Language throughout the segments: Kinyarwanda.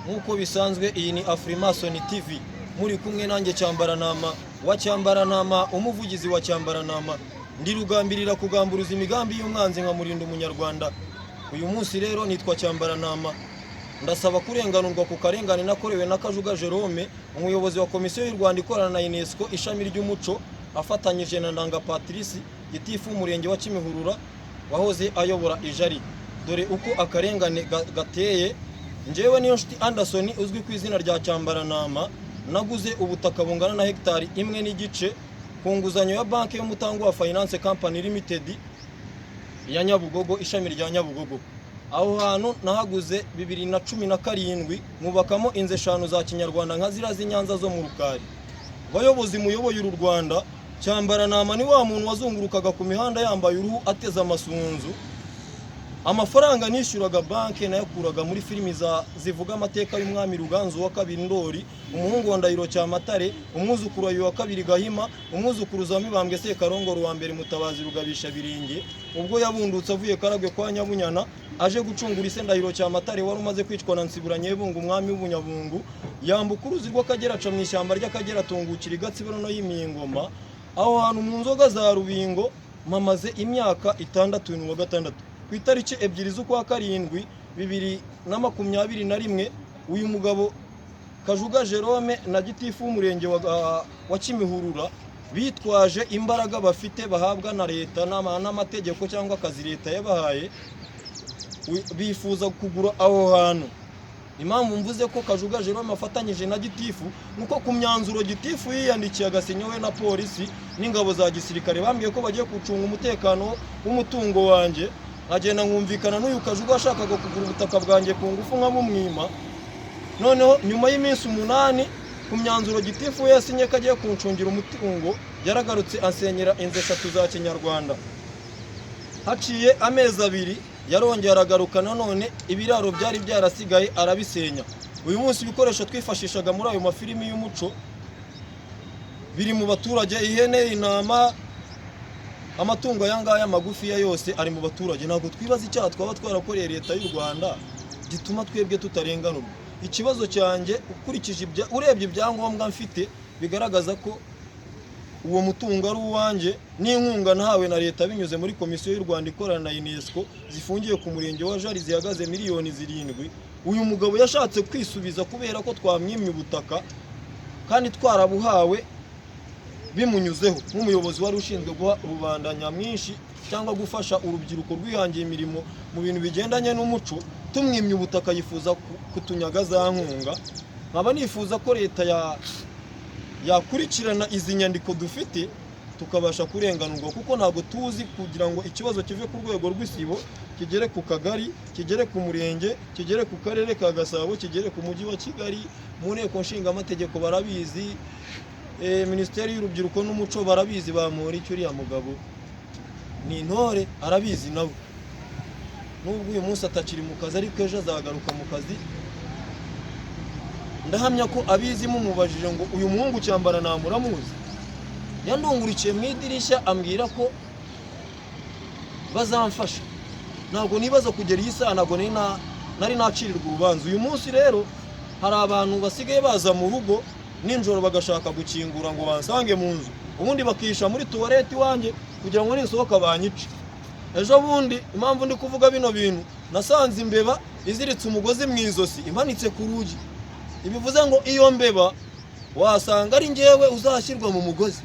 nk'uko bisanzwe iyi ni Afrimason TV muri kumwe nanjye Cyambaranama wa Cyambaranama umuvugizi wa Cyambaranama ndi rugambirira kugamburuza imigambi y'umwanzi nka murinda umunyarwanda. Uyu munsi rero nitwa Cyambaranama, ndasaba kurenganurwa ku karengane nakorewe na Kajuga Jerome, umuyobozi wa komisiyo y'u Rwanda ikorana na UNESCO ishami ry'umuco, afatanyije na Ndanga Patrice gitifu umurenge wa Kimihurura wahoze ayobora Ijari. Dore uko akarengane gateye. Njyewe niyo nshuti Anderson uzwi ku izina rya Cyambaranama, naguze ubutaka bungana na hegitari 1.5 ku nguzanyo ya banki y'umutango wa Finance Company Limited ya Nyabugogo, ishami rya Nyabugogo. Aho hantu nahaguze 2017 mubakamo inzu 5 za Kinyarwanda nka zira z'Inyanza zo mu Rukari. Bayobozi muyoboye uru Rwanda, Cyambaranama ni wa muntu wazungurukaga ku mihanda yambaye uruhu ateze amasunzu. Amafaranga nishyuraga banki nayakuraga muri filimi zivuga amateka y'umwami Ruganzu wa kabiri Ndori, umuhungu wa Ndahiro Cyamatare, umwuzukuru wa kabiri Gahima, umwuzukuruza wa Mibambwe Sekarongoro wa mbere Mutabazi Rugabisha Biringe, ubwo yabundutse avuye Karagwe kwa Nyabunyana aje gucungura ise Ndahiro Cyamatare wari umaze kwicwa na Nsibura Nyebungu umwami w'Ubunyabungu, yambuka uruzi rw'Akagera aca mu ishyamba ry'Akagera atungukira Igatsibero no y'Imingoma. Aho hantu mu nzoga za Rubingo mamaze imyaka 6 ku itariki 2 z'ukwa karindwi 2021 uyu mugabo Kajuga Jerome na gitifu umurenge wa Kimihurura bitwaje imbaraga bafite bahabwa na leta n'amategeko cyangwa akazi leta yabahaye, bifuza kugura aho hantu. Impamvu mvuze ko Kajuga Jerome afatanyije na gitifu nuko ku myanzuro gitifu yiyandikiye agasinyowe na polisi n'ingabo za gisirikare bambwiye ko bagiye gucunga umutekano w'umutungo wanje. Agenda nkumvikana n'uyu Kajuga ashakaga kugura ubutaka bwanjye ku ngufu nkamumwima. Noneho nyuma y'iminsi 8 ku myanzuro gitifu yasinye kagiye kuncungira umutungo, yaragarutse ansenyera inzu 3 za Kinyarwanda. Haciye amezi 2 yarongera aragaruka nanone ibiraro byari byarasigaye arabisenya. Uyu munsi ibikoresho twifashishaga muri ayo mafilimi y'umuco biri mu baturage, ihene, intama, amatungo yangaya magufi ya yose ari mu baturage. Ntabwo twibaza icyaha twaba twarakoreye leta y'u Rwanda gituma twebwe tutarenganurwa. Ikibazo cyanjye ukurikije urebye ibyangombwa mfite bigaragaza ko uwo mutungo ari uwanje n'inkunga nahawe na leta binyuze muri komisiyo y'u Rwanda ikorana na UNESCO zifungiye ku murenge wa Jari zihagaze miliyoni 7. Uyu mugabo yashatse kwisubiza kubera ko twamwimye ubutaka kandi twarabuhawe bimunyuzeho nk'umuyobozi wari ushinzwe guha rubanda nyamwinshi cyangwa gufasha urubyiruko rwihangiye imirimo mu bintu bigendanye n'umuco. Tumwimye ubutaka yifuza kutunyaga za nkunga. Nkaba nifuza ko leta yakurikirana izi nyandiko dufite tukabasha kurenganurwa, kuko ntabwo tuzi kugira ngo ikibazo kive ku rwego rw'isibo kigere ku kagari, kigere ku murenge, kigere ku karere ka Gasabo, kigere ku mujyi wa Kigali. Mu nteko nshinga amategeko barabizi, Minisiteri y'Urubyiruko n'Umuco barabizi, bamuri icyo uriya mugabo ni intore arabizi nabo. Nubwo uyu munsi atakiri mu kazi ariko ejo azagaruka mu kazi. Ndahamya ko abizi mumubajije ngo uyu muhungu Cyambaranama muramuzi, yandungurikiye mu idirishya ambwira ko bazamfasha. Ntabwo nibaza kugera iyi saha, ntabwo nari nacirirwa urubanza. Uyu munsi rero hari abantu basigaye baza mu rugo ninjoro bagashaka gukingura ngo bansange mu nzu, ubundi bakisha muri toilette wanjye kugira ngo nisohoka banyice. Ejo bundi impamvu ndi kuvuga bino bintu, nasanze imbeba iziritse umugozi mu izosi imanitse ku rugi. Ibivuze ngo iyo mbeba wasanga ari njyewe uzashyirwa mu mugozi.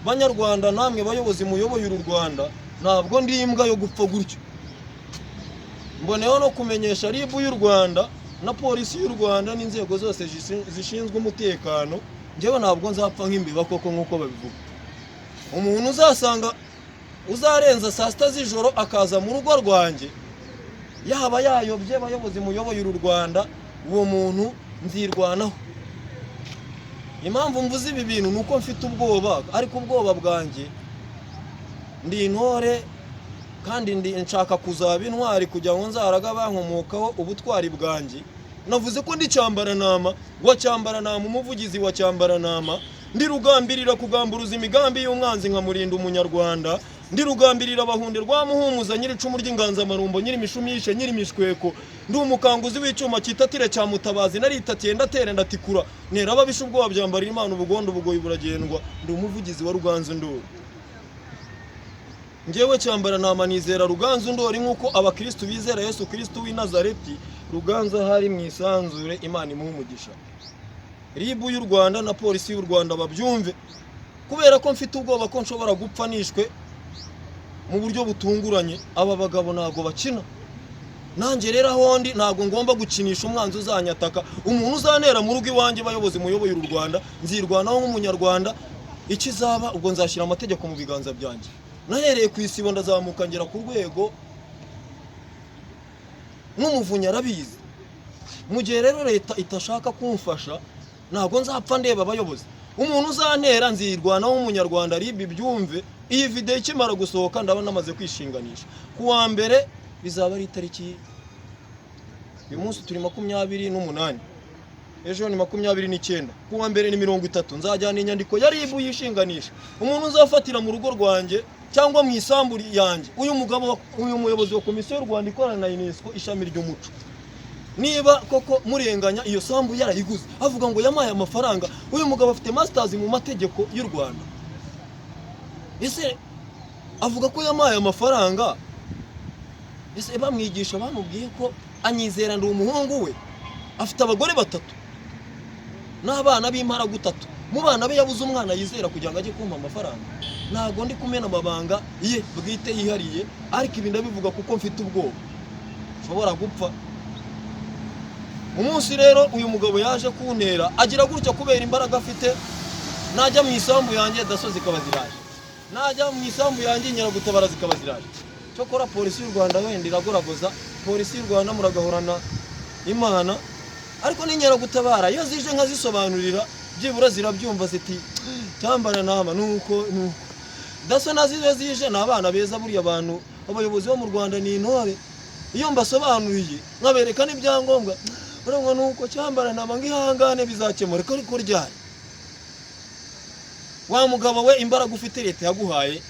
Banyarwanda namwe bayobozi muyoboye uru Rwanda, ntabwo ndi imbwa yo gupfa gutyo. Mboneho no kumenyesha RIB y'u Rwanda na polisi y'u Rwanda n'inzego zose zishinzwe umutekano, njyewe ntabwo nzapfa nk'imbeba koko nk'uko babivuga. Umuntu uzasanga uzarenza saa 6 z'ijoro akaza mu rugo rwanjye yaba yayobye bayobozi muyoboye uru Rwanda, uwo muntu nzirwanaho. Impamvu mvuze ibi bintu nuko mfite ubwoba, ariko ubwoba bwanjye ndi intore kandi nshaka kuzaba intwari kugira ngo nzaraga bankomokaho ubutwari bwanjye. Navuze ko ndi Cyambaranama wa Cyambaranama umuvugizi wa Cyambaranama, ndi rugambirira kugamburuza imigambi y'umwanzi nka murinda umunyarwanda. ndi rugambirira abahunde rwa muhumuza nyiri icumu ry'inganzamarumbo nyiri imishumi yishe nyiri imishweko ndi umukanguzi w'icyuma kitatire cya mutabazi naritatiye ndatera ndatikura nera ababisha ubwoba byambarira Imana ubugondo bugoyi buragendwa ndi umuvugizi wa Ruganzu Ndori njyewe cyambara nama nizera Ruganzu Ndori nk'uko abakristo bizera Yesu Kristo w'i Nazareti Ruganzu hari mu isanzure Imana imuha umugisha ribu y'u Rwanda na polisi y'u Rwanda babyumve kubera ko mfite ubwoba ko nshobora gupfa nishwe mu buryo butunguranye aba bagabo nago bakina nanjye rero ahondi nago ngomba gukinisha umwanzi uzanyataka umuntu uzanera mu rugo iwanjye bayobozi muyoboye u Rwanda nzirwanaho nk'umunyarwanda ikizaba ubwo nzashyira amategeko mu biganza byanjye nahereye ku isibo ndazamuka ngera ku rwego n'umuvunyi arabizi mu gihe rero leta itashaka kumfasha nago nzapfa ndeba abayobozi umuntu uzantera nzirwanaho nk'umunyarwanda ribi byumve iyi video ikimara gusohoka ndabona namaze kwishinganisha kuwa mbere bizaba ari itariki uyu munsi turi 28 ejo ni 29 kuwa mbere ni 30 nzajyana inyandiko yari ibu yishinganisha umuntu uzafatira mu rugo rwanjye cyangwa mu isamburi yanjye uyu muyobozi wa komisiyo y'u Rwanda ikorana na UNESCO ishami ry'umuco niba koko murenganya iyo sambu yarayiguze avuga ngo yamaye amafaranga uyu mugabo afite masters mu mategeko y'u Rwanda ese avuga ko yamaye amafaranga ese bamwigisha bamubwiye ko anyizera ndi umuhungu we afite abagore 3 n'abana b'impara gutatu mu bana be yabuze umwana yizera kugira ngo ajye kumpa amafaranga nago ndi kumena amabanga ye bwite yihariye ariko ibi ndabivuga kuko mfite ubwoba nshobora gupfa umunsi rero uyu mugabo yaje kuntera agira gutya kubera imbaraga afite najya mu isambu yanjye daso zikaba ziraje najya mu isambu yanjye Nyiragutabara zikaba ziraje cyo kora polisi y'u Rwanda wenda iragoragoza polisi y'u Rwanda muragahorana Imana ariko ni Nyiragutabara iyo zije nkazisobanurira byibura zirabyumva ziti cyambara nama nuko daso nazizo zije nabana beza buri abantu abayobozi bo mu Rwanda ni intore iyo mbasobanuriye nkabereka n'ibyangombwa urangwa nuko cyambara nama ngihangane bizakemura ko ryari wa mugabo we imbaraga ufite leta yaguhaye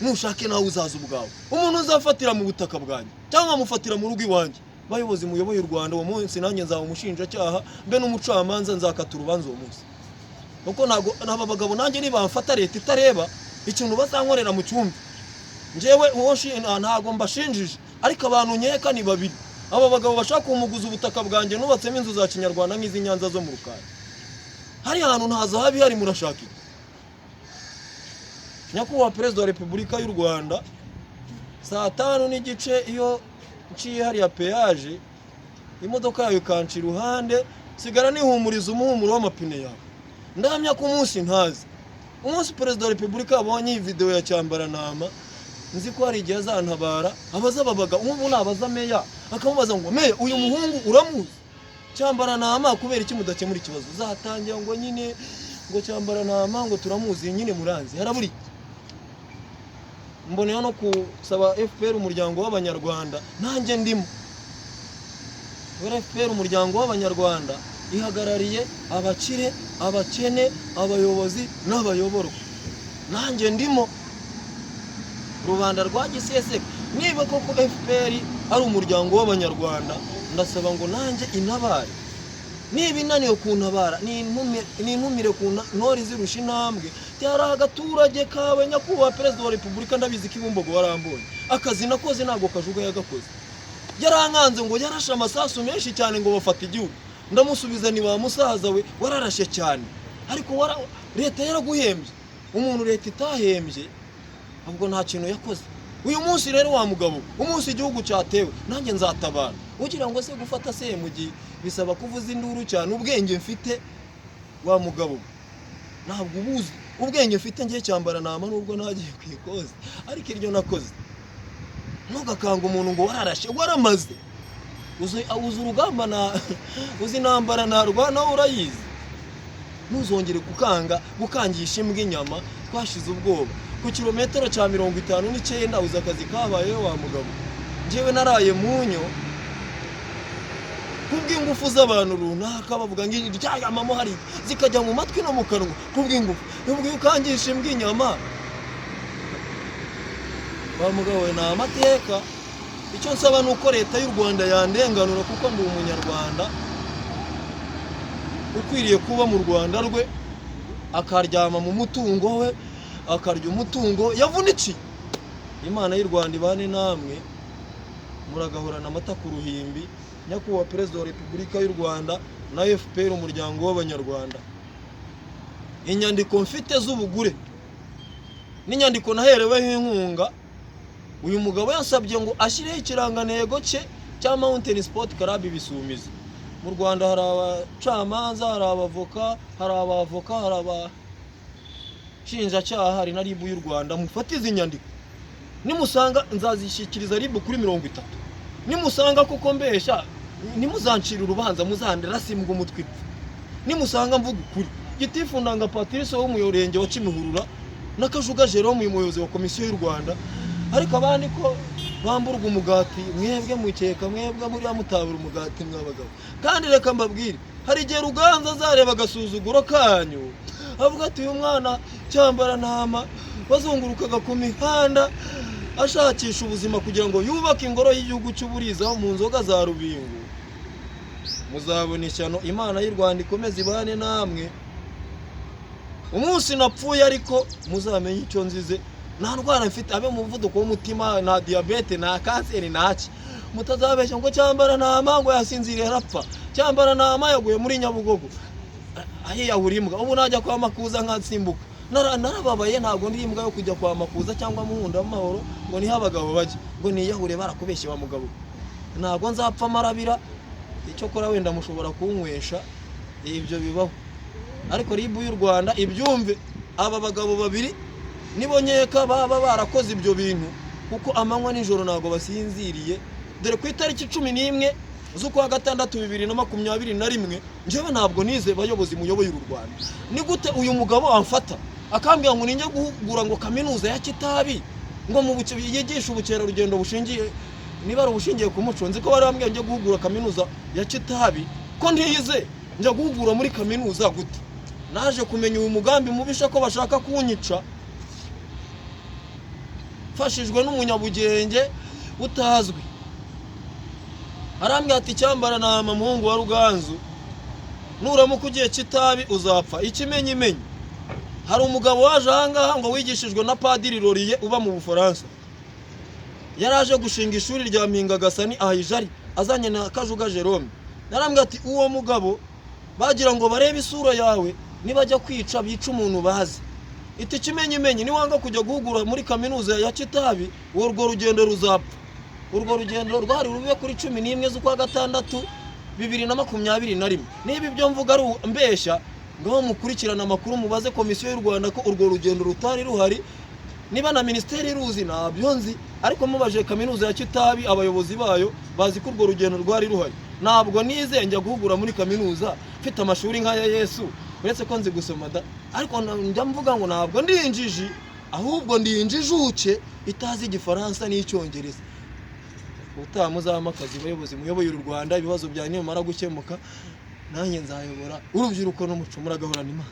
nushake nawe uzaza ubwawe umuntu uzafatira mu butaka bwanjye cyangwa mufatira mu rugo iwanjye bayobozi muyoboye u Rwanda uwo munsi nanjye nzaba umushinjacyaha mbe n'umucamanza nzakata urubanza uwo munsi kuko naba bagabo nanjye nibamfata leta itareba ikintu bazankorera mu cyumba njyewe ntago mbashinjije ariko abantu nkeka ni babiri aba bagabo bashaka umuguza ubutaka bwanjye nubatsemo inzu za Kinyarwanda nk'izi Nyanza zo mu Rukari hari ahantu ntaza habi hari murashaka nyakubahwa Perezida wa Repubulika y'u Rwanda saa 5 n'igice iyo nciye hariya peage imodoka yawe kanci iruhande sigara nihumuriza umuhumuro w'amapine yawe ndamya ko umunsi ntazi umunsi Perezida wa Repubulika abonye iyi video ya cyambara nama nzi ko hari igihe azantabara abaza babaga ubu nabaza meya akamubaza ngo meya uyu muhungu uramuzi cyambara nama kubera iki mudakemura ikibazo uzatangira ngo nyine ngo cyambara nama ngo turamuzi nyine muranzi haraburi mboneyo no kusaba FPR umuryango w'abanyarwanda nanjye ndimo FPR umuryango w'abanyarwanda ihagarariye abakire abakene abayobozi n'abayoborwa nanjye ndimo rubanda rwa giseseka niba koko FPR ari umuryango w'abanyarwanda ndasaba ngo nanjye intabare niba inaniye kuntabara nintumire ku ntore zirusha intambwe cyari agaturage kawe nyakubahwa Perezida wa Repubulika ndabizi ko ibumbogo warambonye akazi nakoze ntabwo kajuga yagakoze yarankanze ngo yarashe amasasu menshi cyane ngo bafata igihugu ndamusubiza ni wa musaza we wararashe cyane ariko leta yaraguhembye umuntu leta itahembye ahubwo nta kintu yakoze uyu munsi rero wa mugabo umunsi igihugu cyatewe nanjye nzatabara ugira ngo se gufata semugi bisaba kuvuza induru cyane ubwenge mfite wa mugabo ntabwo ubuzi ubwenge mfite ngiye cyambara nama nubwo nagiye kwikoza ariko iryo nakoze ntugakanga umuntu ngo wararashe waramaze uzi urugamba uzi intambara narwana urayizi ntuzongere gukangisha imbwa inyama twashize ubwoba ku kilometero cya 59 uzi akazi kabayeho wa mugabo njyewe naraye munyo kubw'ingufu z'abantu runaka bavuga ngo iryamamo hari zikajya mu matwi no mu kanwa kubw'ingufu ubwo ukangisha imbwa inyama wa mugabo we ni amateka. Icyo nsaba ni uko leta y'u Rwanda yandenganura kuko ndi umunyarwanda ukwiriye kuba mu Rwanda rwe, akaryama mu mutungo we, akarya umutungo yavunikiye. Imana y'u Rwanda ibane namwe, muragahorana amata ku ruhimbi. Nyakubahwa Perezida wa Repubulika y'u Rwanda na FPR umuryango w'Abanyarwanda, inyandiko mfite z'ubugure n'inyandiko nahereweho inkunga, uyu mugabo yansabye ngo ashyireho ikirangantego cye cya Mountain Sport Club Bisumizi. Mu Rwanda hari abacamanza, hari abavoka, hari abashinjacyaha, hari na RIB y'u Rwanda. Mufate izi nyandiko, nimusanga nzazishyikiriza RIB kuri 30. Nimusanga kuko mbeshya, nimuzancira urubanza, muzandera simbwa umutwe. Nimusanga mvuga ukuri, Gitifu Ndanga Patrice wo mu Murenge wa Kimihurura na Kajuga Jerome umuyobozi wa komisiyo y'u Rwanda, ariko abandi ko bamburwa umugati, mwebwe mukeka, mwebwe muri amutabura umugati mwabagabo. Kandi reka mbabwire, hari igihe Ruganza azareba agasuzuguro kanyu, avuga ati uyu mwana cyambara ntama bazungurukaga ku mihanda ashakisha ubuzima kugira ngo yubake ingoro y'igihugu cy'uburiza mu nzoga za Rubingo. Muzabona ishyano. Imana y'u Rwanda ikomeze ibane namwe. Umunsi napfuye ariko muzamenye icyo nzize, nta ndwara mfite, abe umuvuduko w'umutima, na diabete, na kanseri, naki. Mutazabeshya ngo cyambara ntama ngo yasinziriye arapfa, cyambara ntama yaguye muri Nyabugogo ahiyahura imbwa. Ubu najya kwa Makuza nkasimbuka, narababaye. Ntabwo ndi imbwa yo kujya kwa Makuza cyangwa Muhunda w'amahoro ngo niho abagabo bajye ngo niyahure barakubeshye wa mugabo. Ntabwo nzapfa marabira, icyo kora wenda mushobora kunywesha, ibyo bibaho. Ariko RIB y'u Rwanda ibyumve, aba bagabo babiri nibo nkeka baba barakoze ibyo bintu, kuko amanywa nijoro ntabwo basinziriye. Dore ku itariki 11 z'ukwa gatandatu 2021 njyewe ntabwo nize bayobozi muyoboye u Rwanda. Ni gute uyu mugabo amfata akambwira ngo ninjye guhugura ngo kaminuza ya Kitabi ngo mu yigisha ubukerarugendo bushingiye, niba ari ubushingiye ku muco, nzi ko bari bambwiye njye guhugura kaminuza ya Kitabi, ko ntiyize njya guhugura muri kaminuza gute? Naje kumenya uyu mugambi mubisha ko bashaka kunyica, fashijwe n'umunyabugenge utazwi. Arambwira ati cyambara ntama muhungu wa Ruganzu, nuramuka ugiye Kitabi uzapfa. Ikimenyimenyi, hari umugabo waje ahangaha ngo wigishijwe na Padiri Loriye uba mu Bufaransa, yaraje gushinga ishuri rya Mpinga Gasani ahijari azanye na Kajuga Jerome. Narambwira ati uwo mugabo bagira ngo barebe isura yawe, nibajya kwica bica umuntu bazi. Iti kimenyimenyi, niwanga kujya guhugura muri kaminuza ya Kitabi, urwo rugendo ruzapfa. Urwo rugendo rwari rube kuri 11 z'ukwa gatandatu 2021. Niba ibyo mvuga ari mbeshya, ngaho mukurikirana amakuru mubaze komisiyo y'u Rwanda ko urwo rugendo rutari ruhari. Niba na ministeri ruzi nabyo nzi, ariko mubaje kaminuza ya Kitabi abayobozi bayo bazi ko urwo rugendo rwari ruhari. Ntabwo nize njya guhugura muri kaminuza mfite amashuri nk'aya Yesu, uretse ko nzi gusoma da, ariko njya mvuga ngo ntabwo ndi injiji, ahubwo ndi injijuke itazi Igifaransa n'Icyongereza. Utaha muzamakazi bayobozi muyoboye u Rwanda, ibibazo byanyu mara gukemuka, nanjye nzayobora urubyiruko n'umuco muragahorana Imana.